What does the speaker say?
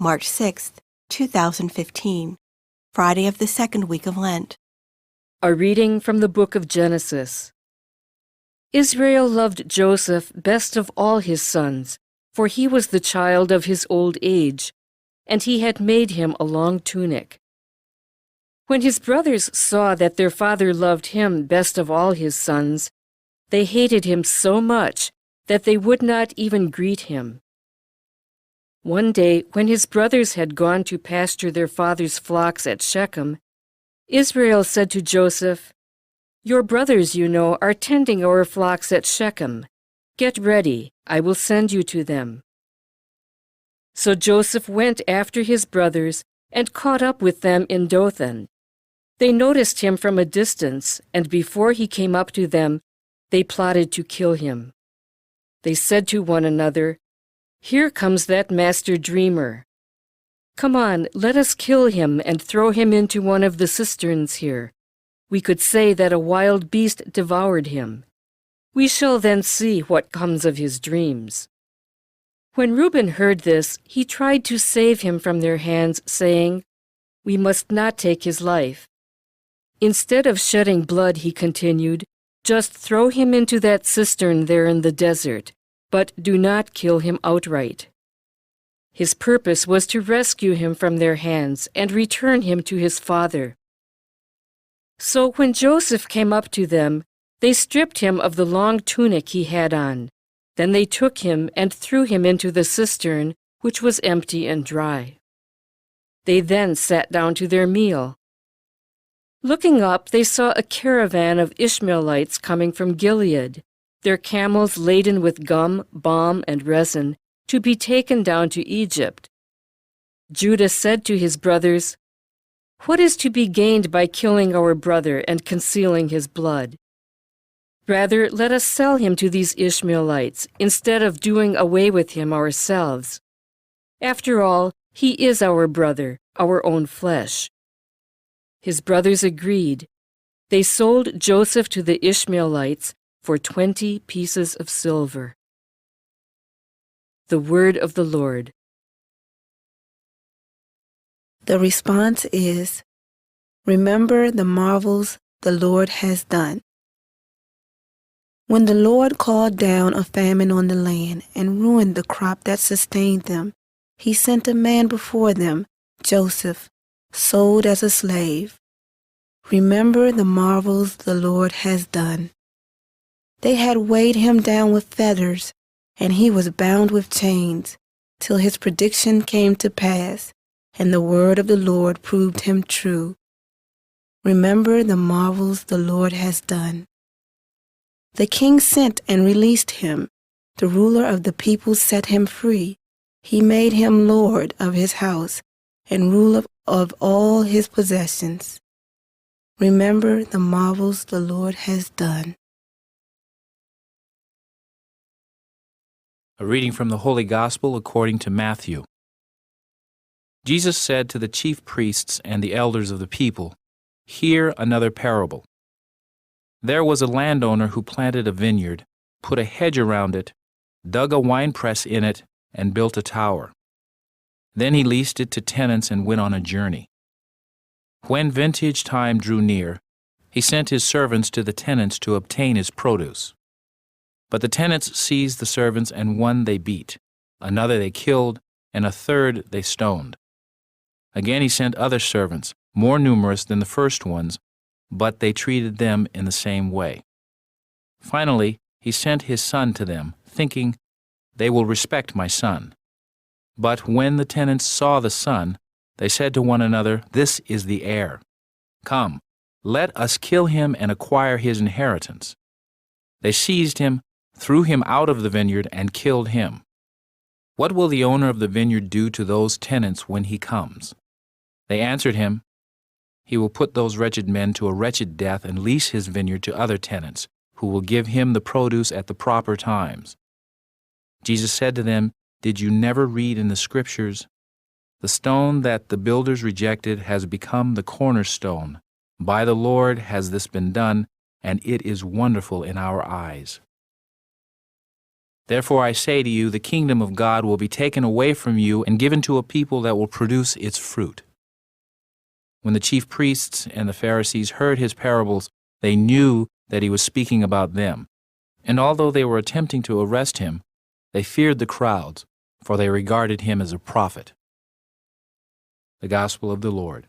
March 6, 2015, Friday of the second week of Lent. A reading from the book of Genesis. Israel loved Joseph best of all his sons, for he was the child of his old age, and he had made him a long tunic. When his brothers saw that their father loved him best of all his sons, they hated him so much that they would not even greet him. One day, when his brothers had gone to pasture their father's flocks at Shechem, Israel said to Joseph, "Your brothers, you know, are tending our flocks at Shechem. Get ready, I will send you to them." So Joseph went after his brothers and caught up with them in Dothan. They noticed him from a distance, and before he came up to them, they plotted to kill him. They said to one another, "Here comes that master dreamer. Come on, let us kill him and throw him into one of the cisterns here. We could say that a wild beast devoured him. We shall then see what comes of his dreams." When Reuben heard this, he tried to save him from their hands, saying, "We must not take his life." Instead of shedding blood, he continued, "Just throw him into that cistern there in the desert, but do not kill him outright." His purpose was to rescue him from their hands and return him to his father. So when Joseph came up to them, they stripped him of the long tunic he had on. Then they took him and threw him into the cistern, which was empty and dry. They then sat down to their meal. Looking up, they saw a caravan of Ishmaelites coming from Gilead, their camels laden with gum, balm, and resin, to be taken down to Egypt. Judah said to his brothers, "What is to be gained by killing our brother and concealing his blood? Rather, let us sell him to these Ishmaelites, instead of doing away with him ourselves. After all, he is our brother, our own flesh." His brothers agreed. They sold Joseph to the Ishmaelites for 20 pieces of silver. The word of the Lord. The response is, "Remember the marvels the Lord has done." When the Lord called down a famine on the land and ruined the crop that sustained them, he sent a man before them, Joseph, sold as a slave. Remember the marvels the Lord has done. They had weighed him down with feathers, and he was bound with chains, till his prediction came to pass, and the word of the Lord proved him true. Remember the marvels the Lord has done. The king sent and released him. The ruler of the people set him free. He made him lord of his house and ruler of all his possessions. Remember the marvels the Lord has done. A reading from the Holy Gospel according to Matthew. Jesus said to the chief priests and the elders of the people, "Hear another parable. There was a landowner who planted a vineyard, put a hedge around it, dug a winepress in it, and built a tower. Then he leased it to tenants and went on a journey. When vintage time drew near, he sent his servants to the tenants to obtain his produce. But the tenants seized the servants, and one they beat, another they killed, and a third they stoned. Again he sent other servants, more numerous than the first ones, but they treated them in the same way. Finally, he sent his son to them, thinking, 'They will respect my son.' But when the tenants saw the son, they said to one another, 'This is the heir. Come, let us kill him and acquire his inheritance.' They seized him, threw him out of the vineyard, and killed him. What will the owner of the vineyard do to those tenants when he comes?" They answered him, "He will put those wretched men to a wretched death and lease his vineyard to other tenants, who will give him the produce at the proper times." Jesus said to them, "Did you never read in the Scriptures, 'The stone that the builders rejected has become the cornerstone. By the Lord has this been done, and it is wonderful in our eyes.'" Therefore I say to you, the kingdom of God will be taken away from you and given to a people that will produce its fruit." When the chief priests and the Pharisees heard his parables, they knew that he was speaking about them. And although they were attempting to arrest him, they feared the crowds, for they regarded him as a prophet. The Gospel of the Lord.